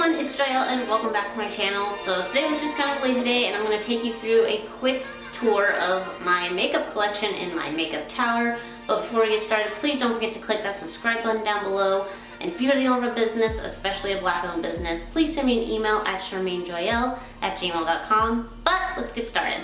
everyone, it's Joyel and welcome back to my channel. So today was just kind of a lazy day and I'm going to take you through a quick tour of my makeup collection in my makeup tower. But before we get started, please don't forget to click that subscribe button down below. And if you're the owner of a business, especially a black-owned business, please send me an email at SharmaineJoyel@gmail.com. But let's get started.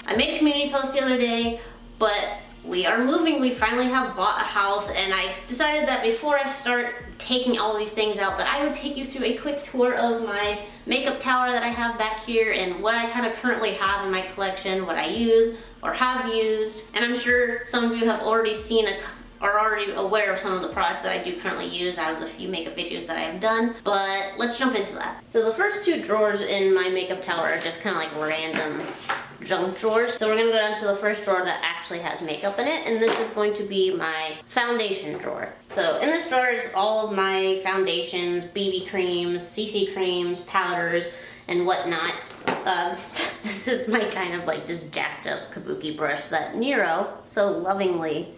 I made a community post the other day, but we are moving. We finally have bought a house, and I decided that before I start taking all these things out, that I would take you through a quick tour of my makeup tower that I have back here and what I kind of currently have in my collection, what I use or have used. And I'm sure some of you have already seen are already aware of some of the products that I do currently use out of the few makeup videos that I have done, but let's jump into that. So the first two drawers in my makeup tower are just kind of like random junk drawers. So we're gonna go down to the first drawer that actually has makeup in it, and this is going to be my foundation drawer. So in this drawer is all of my foundations, BB creams, CC creams, powders, and whatnot. This is my kind of like just jacked up kabuki brush that Nero so lovingly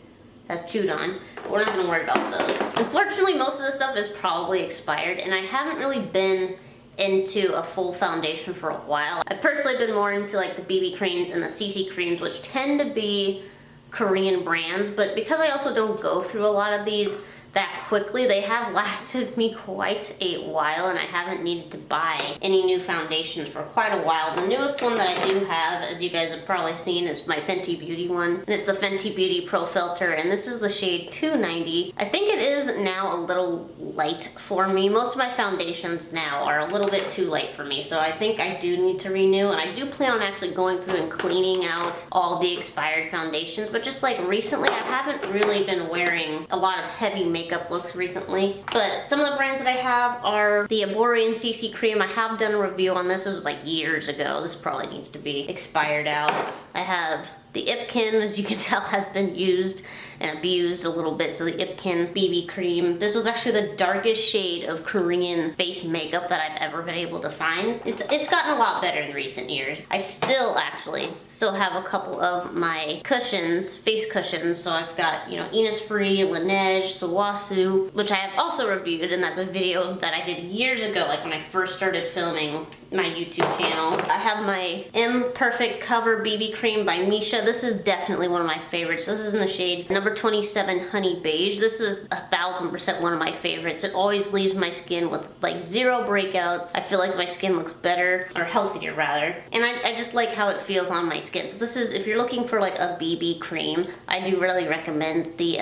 has chewed on, but we're not gonna worry about those. Unfortunately, most of the stuff is probably expired, and I haven't really been into a full foundation for a while. I've personally been more into like the BB creams and the CC creams, which tend to be Korean brands, but because I also don't go through a lot of these that quickly, they have lasted me quite a while, and I haven't needed to buy any new foundations for quite a while. The newest one that I do have, as you guys have probably seen, is my Fenty Beauty one, and it's the Fenty Beauty Pro Filter, and this is the shade 290. I think it is now a little light for me. Most of my foundations now are a little bit too light for me, so I think I do need to renew, and I do plan on actually going through and cleaning out all the expired foundations, but just like recently, I haven't really been wearing a lot of heavy makeup looks recently. But some of the brands that I have are the Aborian CC cream. I have done a review on this. This was like years ago. This probably needs to be expired out. I have the Ipkin, as you can tell, has been used and abused a little bit. So the Ipkin BB cream. This was actually the darkest shade of Korean face makeup that I've ever been able to find. It's gotten a lot better in recent years. I still have a couple of my cushions, face cushions. So I've got, you know, Innisfree, Laneige, Sawasu, which I have also reviewed, and that's a video that I did years ago, like when I first started filming my YouTube channel. I have my Imperfect Cover BB cream by Misha. This is definitely one of my favorites. This is in the shade number 27 Honey Beige. This is 1000% one of my favorites. It always leaves my skin with like zero breakouts. I feel like my skin looks better, or healthier rather, and I just like how it feels on my skin. So this is, if you're looking for like a BB cream, I do really recommend the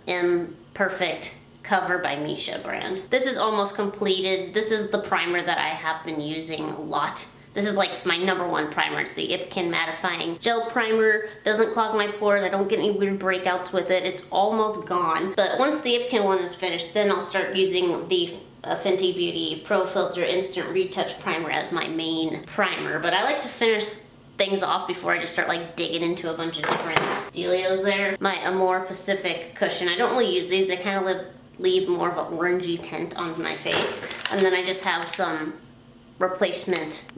Imperfect Cover by Misha brand. This is almost completed. This is the primer that I have been using a lot. This is like my #1 primer. It's the Ipkin Mattifying Gel Primer. Doesn't clog my pores. I don't get any weird breakouts with it. It's almost gone. But once the Ipkin one is finished, then I'll start using the Fenty Beauty Pro Filter Instant Retouch Primer as my main primer. But I like to finish things off before I just start like digging into a bunch of different dealios there. My Amore Pacific cushion. I don't really use these. They kind of leave more of an orangey tint on my face. And then I just have some replacement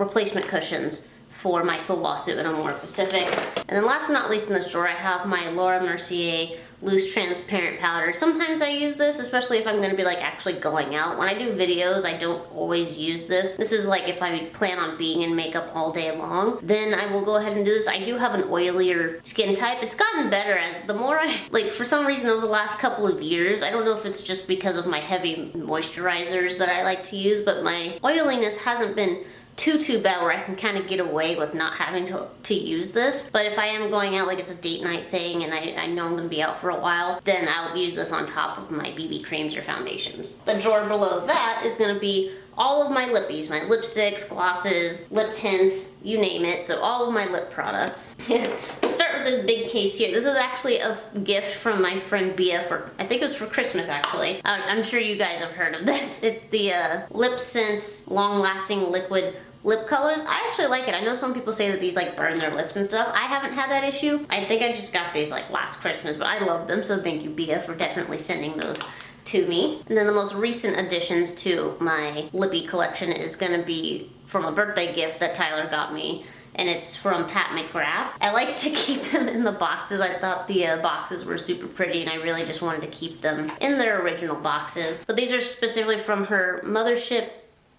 cushions for my Sawasu and Amore Pacific. And then last but not least in this drawer, I have my Laura Mercier loose transparent powder. Sometimes I use this, especially if I'm gonna be like actually going out. When I do videos, I don't always use this. This is like if I plan on being in makeup all day long, then I will go ahead and do this. I do have an oilier skin type. It's gotten better as the more like for some reason over the last couple of years, I don't know if it's just because of my heavy moisturizers that I like to use, but my oiliness hasn't been too bad where I can kind of get away with not having to use this. But if I am going out, like it's a date night thing and I know I'm gonna be out for a while, then I'll use this on top of my BB creams or foundations. The drawer below that is gonna be all of my lippies, my lipsticks, glosses, lip tints, you name it. So all of my lip products. We'll start with this big case here. This is actually a gift from my friend Bia for, I think it was for Christmas actually. I'm sure you guys have heard of this. It's the Lip Sense Long Lasting Liquid lip colors. I actually like it. I know some people say that these like burn their lips and stuff. I haven't had that issue. I think I just got these like last Christmas, but I love them, so thank you Bia for definitely sending those to me. And then the most recent additions to my lippy collection is gonna be from a birthday gift that Tyler got me, and it's from Pat McGrath. I like to keep them in the boxes. I thought the boxes were super pretty, and I really just wanted to keep them in their original boxes. But these are specifically from her Mothership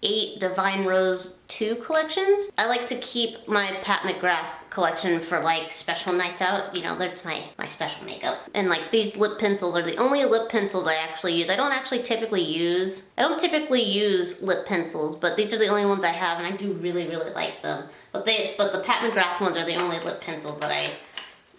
8 Divine Rose 2 collections. I like to keep my Pat McGrath collection for like special nights out. You know, that's my special makeup. And like these lip pencils are the only lip pencils I actually use. I don't typically use lip pencils, but these are the only ones I have, and I do really, really like them. But the Pat McGrath ones are the only lip pencils that I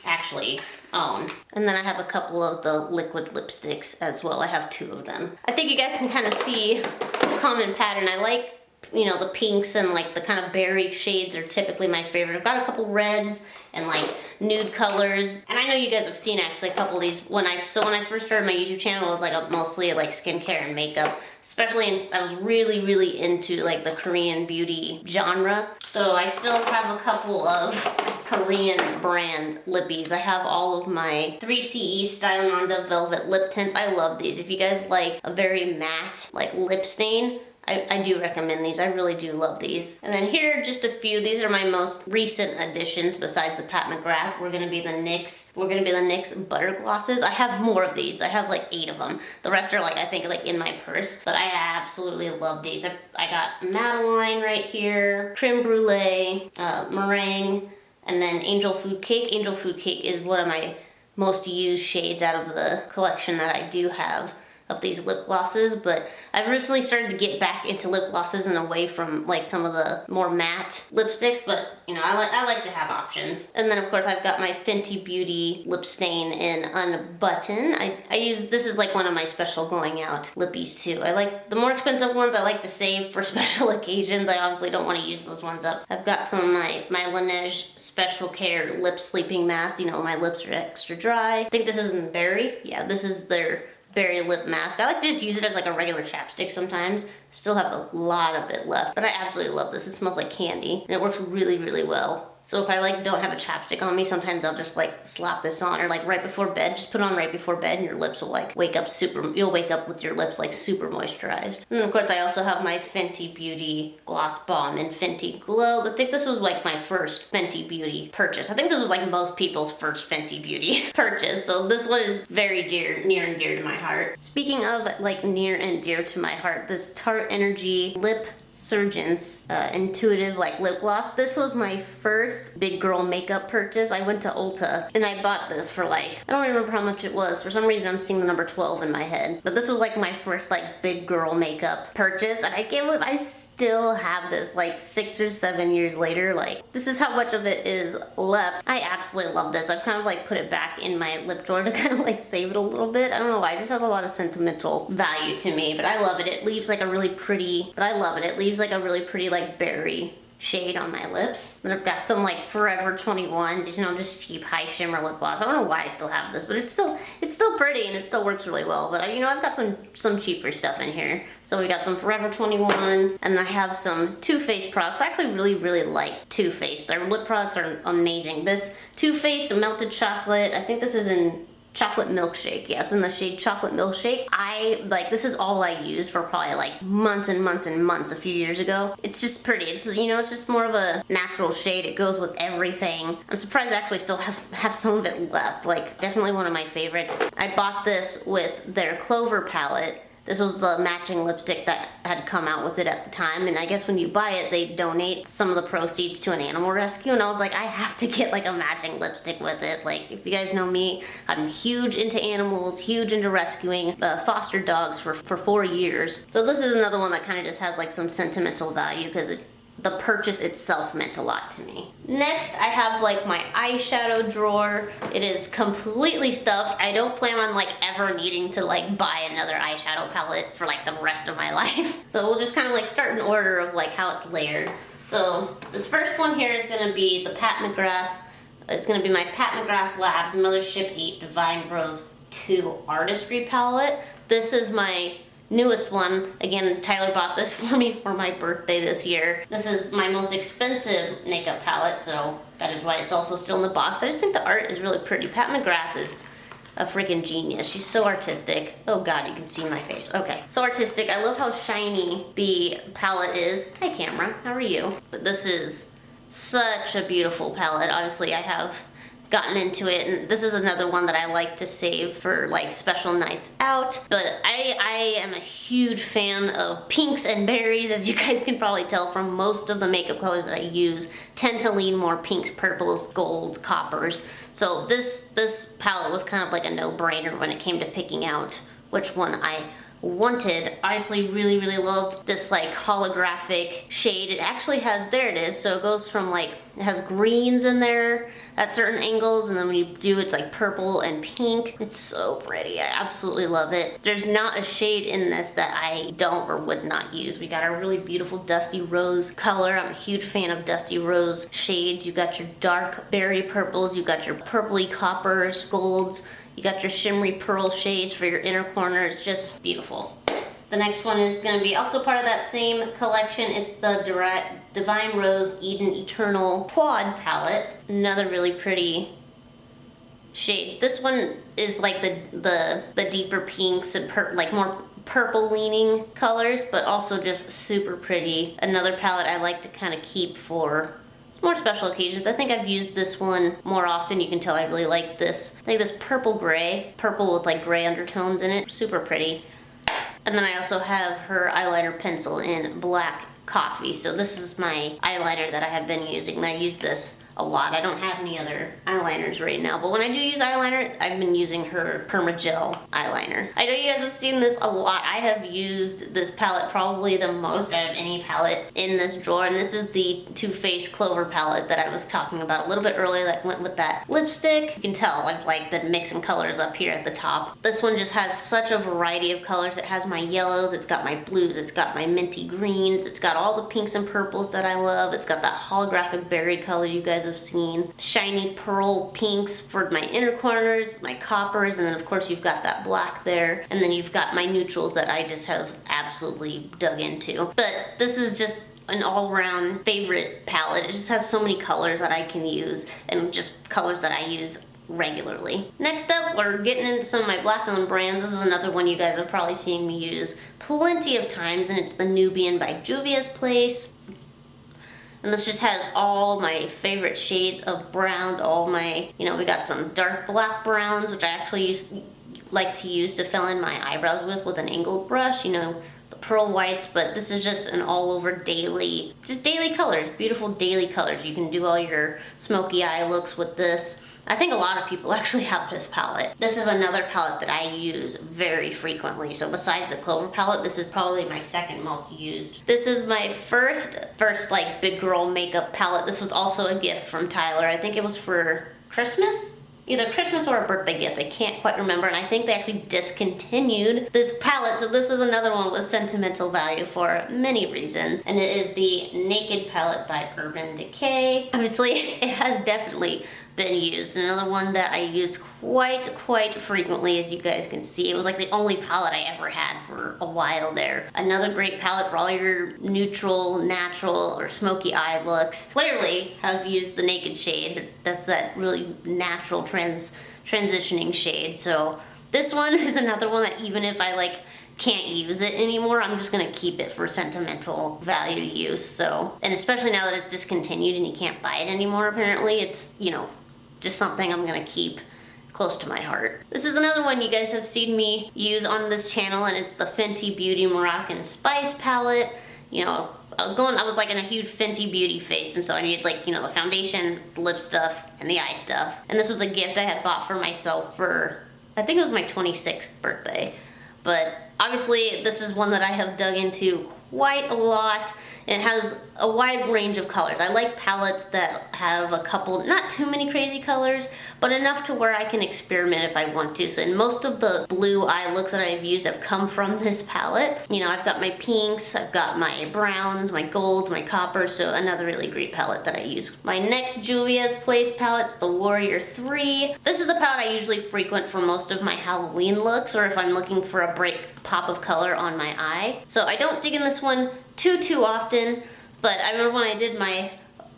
actually own. And then I have a couple of the liquid lipsticks as well. I have 2 of them. I think you guys can kind of see a common pattern. I like, you know, the pinks and like the kind of berry shades are typically my favorite. I've got a couple reds and like nude colors. And I know you guys have seen actually a couple of these. When I first started my YouTube channel, it was like mostly like skincare and makeup. I was really, really into like the Korean beauty genre. So I still have a couple of Korean brand lippies. I have all of my 3CE Style Nonda Velvet lip tints. I love these. If you guys like a very matte like lip stain, I do recommend these. I really do love these. And then here are just a few. These are my most recent additions besides the Pat McGrath. We're gonna be the NYX Butter Glosses. I have more of these. I have like 8 of them. The rest are like, I think like in my purse, but I absolutely love these. I got Madeline right here, Creme Brulee, Meringue, and then Angel Food Cake. Angel Food Cake is one of my most used shades out of the collection that I do have of these lip glosses, but I've recently started to get back into lip glosses and away from like some of the more matte lipsticks, but you know, I like to have options. And then of course I've got my Fenty Beauty lip stain in Unbutton. This is like one of my special going out lippies too. I like the more expensive ones I like to save for special occasions. I obviously don't want to use those ones up. I've got some of my Laneige Special Care Lip Sleeping Mask. You know, my lips are extra dry. I think this is in Berry. Yeah, this is their Berry lip mask. I like to just use it as like a regular chapstick sometimes. Still have a lot of it left, but I absolutely love this. It smells like candy and it works really, really well. So if I like don't have a chapstick on me, sometimes I'll just like slap this on, or like right before bed, just put it on right before bed and your lips will like you'll wake up with your lips like super moisturized. And then of course I also have my Fenty Beauty Gloss Bomb in Fenty Glow. I think this was like my first Fenty Beauty purchase. I think this was like most people's first Fenty Beauty purchase. So this one is very near and dear to my heart. Speaking of like near and dear to my heart, this Tarte Energy Lip Surgeons Intuitive like lip gloss. This was my first big girl makeup purchase. I went to Ulta and I bought this for like, I don't remember how much it was. For some reason I'm seeing the number 12 in my head. But this was like my first like big girl makeup purchase, and I still have this like 6 or 7 years later. Like, this is how much of it is left. I absolutely love this. I've kind of like put it back in my lip drawer to kind of like save it a little bit. I don't know why, it just has a lot of sentimental value to me, but I love it. It leaves like a really pretty, like berry shade on my lips. Then I've got some like Forever 21, just cheap high shimmer lip gloss. I don't know why I still have this, but it's still pretty and it still works really well. But I've got some cheaper stuff in here. So we got some Forever 21, and I have some Too Faced products. I actually really, really like Too Faced. Their lip products are amazing. This Too Faced Melted Chocolate, I think this is in Chocolate Milkshake. Yeah, it's in the shade Chocolate Milkshake. This is all I used for probably like months and months and months a few years ago. It's just pretty. It's just more of a natural shade. It goes with everything. I'm surprised I actually still have some of it left. Like, definitely one of my favorites. I bought this with their Clover palette. This was the matching lipstick that had come out with it at the time, and I guess when you buy it, they donate some of the proceeds to an animal rescue, and I was like, I have to get like a matching lipstick with it. Like, if you guys know me, I'm huge into animals, huge into rescuing foster dogs for 4 years. So this is another one that kind of just has like some sentimental value because the purchase itself meant a lot to me. Next, I have like my eyeshadow drawer. It is completely stuffed. I don't plan on like ever needing to like buy another eyeshadow palette for like the rest of my life. So we'll just kind of like start in order of like how it's layered. So this first one here is gonna be the Pat McGrath. It's gonna be my Pat McGrath Labs Mothership 8 Divine Rose 2 Artistry palette. This is my newest one. Again, Tyler bought this for me for my birthday this year. This is my most expensive makeup palette, so that is why it's also still in the box. I just think the art is really pretty. Pat McGrath is a freaking genius. She's so artistic. Oh god, you can see my face. Okay, so artistic. I love how shiny the palette is. Hi camera, how are you? But this is such a beautiful palette. Obviously I have gotten into it, and this is another one that I like to save for like special nights out. But I am a huge fan of pinks and berries, as you guys can probably tell from most of the makeup colors that I use tend to lean more pinks, purples, golds, coppers. So this palette was kind of like a no-brainer when it came to picking out which one I wanted. Obviously really love this like holographic shade. It actually has, there it is, so it goes from like, it has greens in there at certain angles, and then when you do, it's like purple and pink. It's so pretty. I absolutely love it. There's not a shade in this that I don't or would not use. We got our really beautiful Dusty Rose color. I'm a huge fan of Dusty Rose shades. You got your dark berry purples, you got your purpley coppers, golds, you got your shimmery pearl shades for your inner corners. Just beautiful. The next one is going to be also part of that same collection. It's the Divine Rose Eden Eternal Quad palette. Another really pretty shades. This one is like the deeper pinks and like more purple leaning colors, but also just super pretty. Another palette I like to kind of keep for more special occasions. I think I've used this one more often. You can tell I really like this. I think this purple gray, purple with like gray undertones in it. Super pretty. And then I also have her eyeliner pencil in Black Coffee. So this is my eyeliner that I have been using. I use this a lot. I don't have any other eyeliners right now, but when I do use eyeliner, I've been using her Permagel eyeliner. I know you guys have seen this a lot. I have used this palette probably the most out of any palette in this drawer, and this is the Too Faced Clover palette that I was talking about a little bit earlier that went with that lipstick. You can tell I've like been mixing colors up here at the top. This one just has such a variety of colors. It has my yellows, it's got my blues, it's got my minty greens, it's got all the pinks and purples that I love, it's got that holographic berry color you guys have seen, shiny pearl pinks for my inner corners, my coppers, and then of course you've got that black there, and then you've got my neutrals that I just have absolutely dug into. But this is just an all-around favorite palette. It just has so many colors that I can use, and just colors that I use regularly. Next up, we're getting into some of my black-owned brands. This is another one you guys have probably seen me use plenty of times, and it's the Nubian by Juvia's Place. And this just has all my favorite shades of browns, all my, you know, we got some dark black browns, which I actually like to use to fill in my eyebrows with an angled brush, you know, the pearl whites, but this is just an all over daily, just daily colors, beautiful daily colors. You can do all your smoky eye looks with this. I think a lot of people actually have this palette. This is another palette that I use very frequently. So besides the Clover palette, this is probably my second most used. This is my first like big girl makeup palette. This was also a gift from Tyler. I think it was for Christmas? Either Christmas or a birthday gift, I can't quite remember, and I think they actually discontinued this palette, so this is another one with sentimental value for many reasons, and it is the Naked palette by Urban Decay. Obviously, it has definitely been used. Another one that I used quite frequently, as you guys can see. It was like the only palette I ever had for a while there. Another great palette for all your neutral, natural, or smoky eye looks. Clearly have used the Naked shade. That's that really natural transitioning shade. So this one is another one that even if I like can't use it anymore, I'm just gonna keep it for sentimental value use. So, and especially now that it's discontinued and you can't buy it anymore, apparently, it's, you know, just something I'm gonna keep close to my heart. This is another one you guys have seen me use on this channel, and it's the Fenty Beauty Moroccan Spice palette. You know, I was like in a huge Fenty Beauty face, and so I needed like, you know, the foundation, the lip stuff, and the eye stuff. And this was a gift I had bought for myself for, I think it was my 26th birthday. But obviously this is one that I have dug into quite a lot. It has a wide range of colors. I like palettes that have a couple, not too many crazy colors, but enough to where I can experiment if I want to. So in most of the blue eye looks that I've used have come from this palette. You know, I've got my pinks, I've got my browns, my golds, my coppers, so another really great palette that I use. My next Juvia's Place palette's the Warrior 3. This is the palette I usually frequent for most of my Halloween looks, or if I'm looking for a bright pop of color on my eye. So I don't dig in this one too often, but I remember when I did my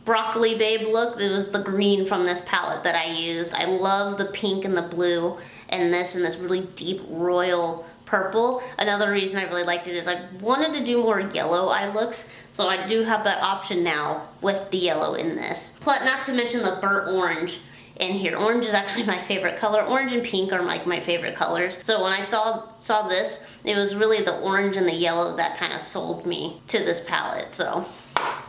Broccoli Babe look, it was the green from this palette that I used. I love the pink and the blue and this really deep royal purple. Another reason I really liked it is I wanted to do more yellow eye looks, so I do have that option now with the yellow in this. Plus, not to mention the burnt orange in here. Orange is actually my favorite color. Orange and pink are like my favorite colors. So when I saw this, it was really the orange and the yellow that kind of sold me to this palette. So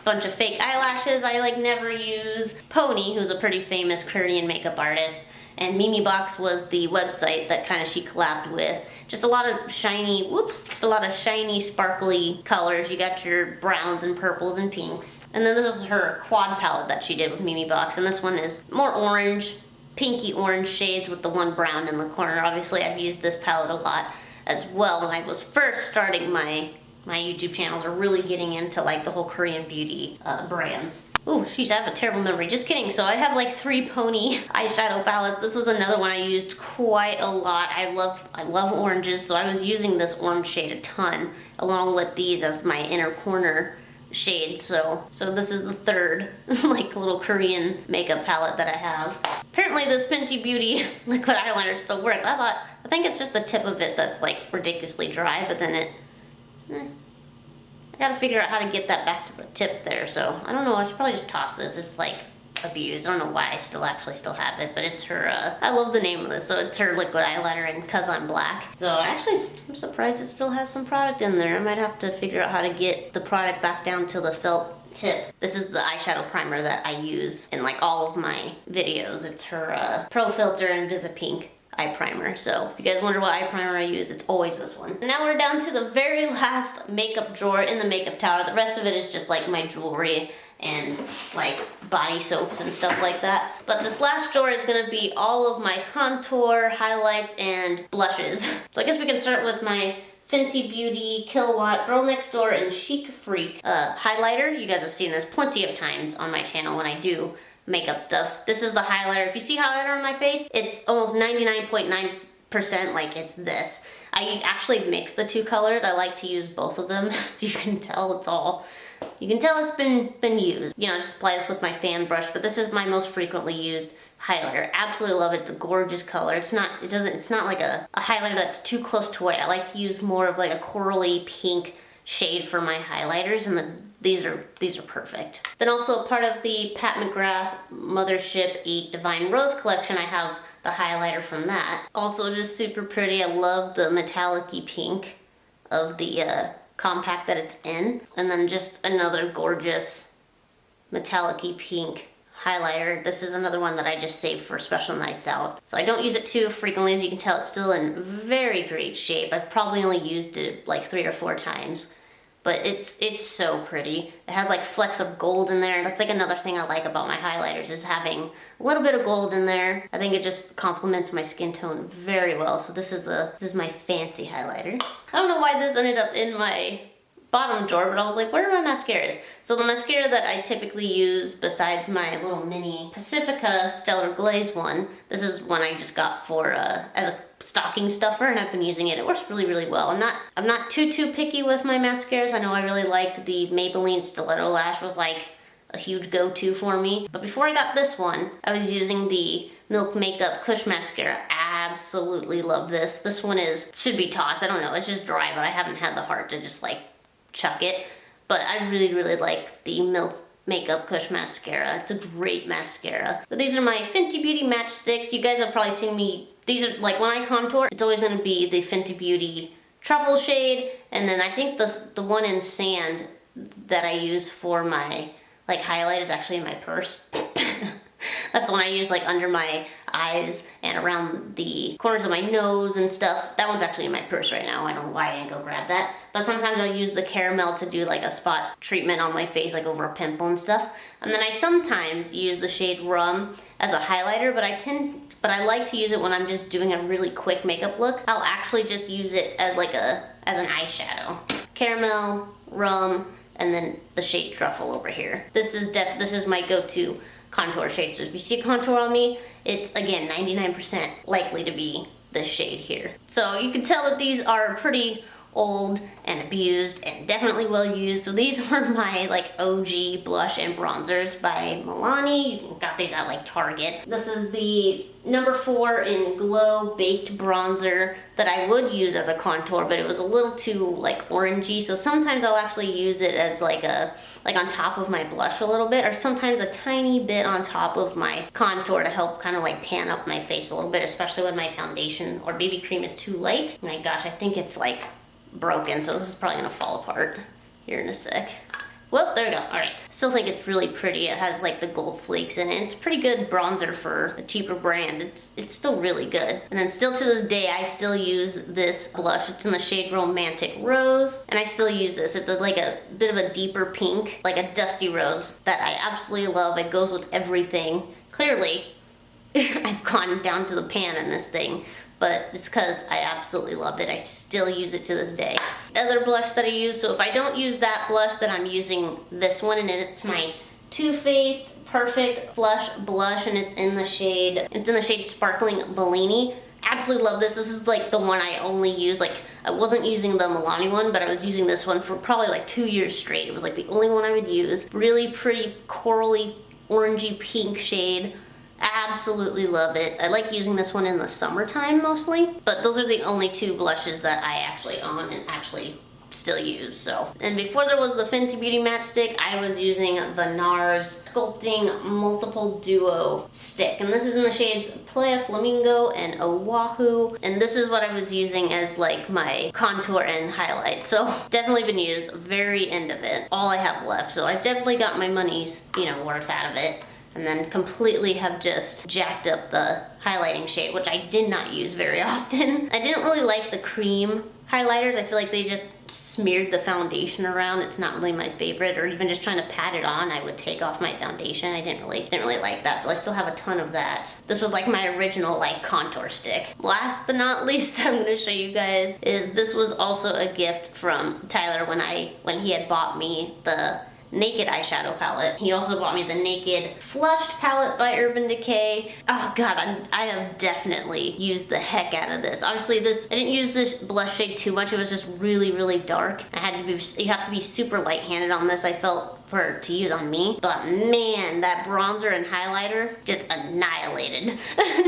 bunch of fake eyelashes I like never use. Pony, who's a pretty famous Korean makeup artist, and Mimi Box was the website that kind of she collabed with. Just a lot of shiny, just a lot of shiny, sparkly colors. You got your browns and purples and pinks. And then this is her quad palette that she did with Mimi Box, and this one is more orange, pinky orange shades with the one brown in the corner. Obviously, I've used this palette a lot as well when I was first starting my YouTube channels, are really getting into like the whole Korean beauty brands. Ooh, sheesh, I have a terrible memory. Just kidding. So I have like 3 Pony eyeshadow palettes. This was another one I used quite a lot. I love oranges, so I was using this orange shade a ton, along with these as my inner corner shades. So this is the 3rd like little Korean makeup palette that I have. Apparently this Fenty Beauty liquid eyeliner still works. I think it's just the tip of it that's like ridiculously dry, but then I gotta figure out how to get that back to the tip there, so I don't know, I should probably just toss this. It's like abused. I don't know why I still have it, but it's her, I love the name of this, so it's her liquid eyeliner in 'Cause I'm Black. So actually, I'm surprised it still has some product in there. I might have to figure out how to get the product back down to the felt tip. This is the eyeshadow primer that I use in like all of my videos. It's her Pro Filter Invisipink eye primer. So if you guys wonder what eye primer I use, it's always this one. Now we're down to the very last makeup drawer in the makeup tower. The rest of it is just like my jewelry and like body soaps and stuff like that. But this last drawer is gonna be all of my contour, highlights, and blushes. So I guess we can start with my Fenty Beauty, Kilowatt, Girl Next Door, and Chic Freak highlighter. You guys have seen this plenty of times on my channel when I do makeup stuff. This is the highlighter. If you see highlighter on my face, it's almost 99.9% like it's this. I actually mix the 2 colors. I like to use both of them. So you can tell it's been used. You know, just apply this with my fan brush, but this is my most frequently used highlighter. Absolutely love it. It's a gorgeous color. It's not like a highlighter that's too close to white. I like to use more of like a corally pink shade for my highlighters, and these are perfect. Then also part of the Pat McGrath Mothership 8 Divine Rose collection, I have the highlighter from that. Also just super pretty. I love the metallic-y pink of the compact that it's in. And then just another gorgeous metallic-y pink highlighter. This is another one that I just saved for special nights out. So I don't use it too frequently. As you can tell, it's still in very great shape. I've probably only used it like 3 or 4 times. But it's so pretty. It has like flecks of gold in there. That's like another thing I like about my highlighters, is having a little bit of gold in there. I think it just complements my skin tone very well. So this is my fancy highlighter. I don't know why this ended up in my bottom drawer, but I was like, where are my mascaras? So the mascara that I typically use, besides my little mini Pacifica Stellar Glaze one, this is one I just got for as a stocking stuffer, and I've been using it. It works really, really well. I'm not too picky with my mascaras. I know I really liked the Maybelline Stiletto Lash, was like a huge go-to for me. But before I got this one, I was using the Milk Makeup Kush Mascara. Absolutely love this. This one should be tossed. I don't know, it's just dry, but I haven't had the heart to just like chuck it. But I really, really like the Milk Makeup Kush Mascara. It's a great mascara. But these are my Fenty Beauty Match Sticks. You guys have probably seen me, these are like when I contour, it's always gonna be the Fenty Beauty Truffle shade, and then I think the one in Sand that I use for my like highlight is actually in my purse. That's the one I use like under my eyes and around the corners of my nose and stuff. That one's actually in my purse right now. I don't know why I didn't go grab that. But sometimes I'll use the caramel to do like a spot treatment on my face, like over a pimple and stuff. And then I sometimes use the shade Rum as a highlighter, but I like to use it when I'm just doing a really quick makeup look. I'll actually just use it as like as an eyeshadow. Caramel, Rum, and then the shade Truffle over here. This is my go-to contour shade. So if you see a contour on me, it's again 99% likely to be this shade here. So you can tell that these are pretty old and abused and definitely well used. So these were my like OG blush and bronzers by Milani. You got these at like Target. This is the number 4 in Glow Baked Bronzer that I would use as a contour, but it was a little too like orangey. So sometimes I'll actually use it as like on top of my blush a little bit, or sometimes a tiny bit on top of my contour to help kind of like tan up my face a little bit, especially when my foundation or BB cream is too light. Oh my gosh, I think it's like broken, so this is probably gonna fall apart here in a sec. Well, there we go. All right. Still think it's really pretty. It has like the gold flakes in it. It's a pretty good bronzer for a cheaper brand. It's still really good. And then still to this day, I still use this blush. It's in the shade Romantic Rose, and I still use this. It's like a bit of a deeper pink, like a dusty rose that I absolutely love. It goes with everything. Clearly, I've gone down to the pan in this thing, but it's because I absolutely love it. I still use it to this day. Other blush that I use, so if I don't use that blush, then I'm using this one, and it's my Too Faced Perfect Flush Blush, and it's in the shade Sparkling Bellini. Absolutely love this. This is like the one I only use. Like, I wasn't using the Milani one, but I was using this one for probably like 2 years straight. It was like the only one I would use. Really pretty corally orangey pink shade. Absolutely love it. I like using this one in the summertime mostly, but those are the only 2 blushes that I actually own and actually still use. So, and before there was the Fenty Beauty matchstick, I was using the NARS Sculpting Multiple Duo stick, and this is in the shades Playa Flamingo and Oahu, and this is what I was using as like my contour and highlight. So definitely been used. Very end of it. All I have left. So I've definitely got my money's, you know, worth out of it. And then completely have just jacked up the highlighting shade, which I did not use very often. I didn't really like the cream highlighters. I feel like they just smeared the foundation around. It's not really my favorite, or even just trying to pat it on, I would take off my foundation. I didn't really like that, so I still have a ton of that. This was like my original like contour stick. Last but not least, I'm gonna show you guys is this was also a gift from Tyler when he had bought me the Naked eyeshadow palette. He also bought me the Naked Flushed palette by Urban Decay. Oh god, I have definitely used the heck out of this. Obviously I didn't use this blush shade too much. It was just really, really dark. You have to be super light-handed on this, I felt, to use on me. But man, that bronzer and highlighter just annihilated.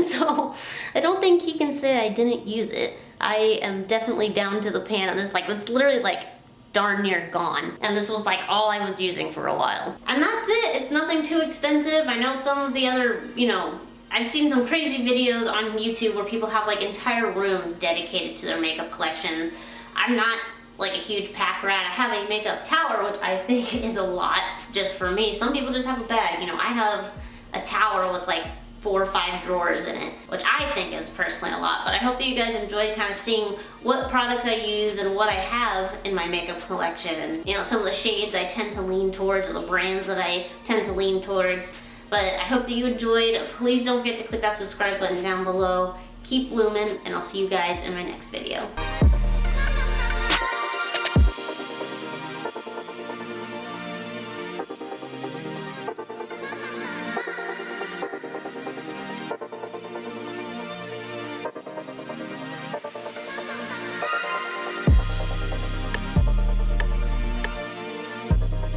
So I don't think he can say I didn't use it. I am definitely down to the pan on this. Like, it's literally like darn near gone, and this was like all I was using for a while. And that's it. It's nothing too extensive. I know some of the other, you know, I've seen some crazy videos on YouTube where people have like entire rooms dedicated to their makeup collections. I'm not like a huge pack rat. I have a makeup tower, which I think is a lot just for me. Some people just have a bag. You know, I have a tower with like 4 or 5 drawers in it, which I think is personally a lot. But I hope that you guys enjoyed kind of seeing what products I use and what I have in my makeup collection, and you know, some of the shades I tend to lean towards, or the brands that I tend to lean towards. But I hope that you enjoyed. Please don't forget to click that subscribe button down below. Keep blooming, and I'll see you guys in my next video.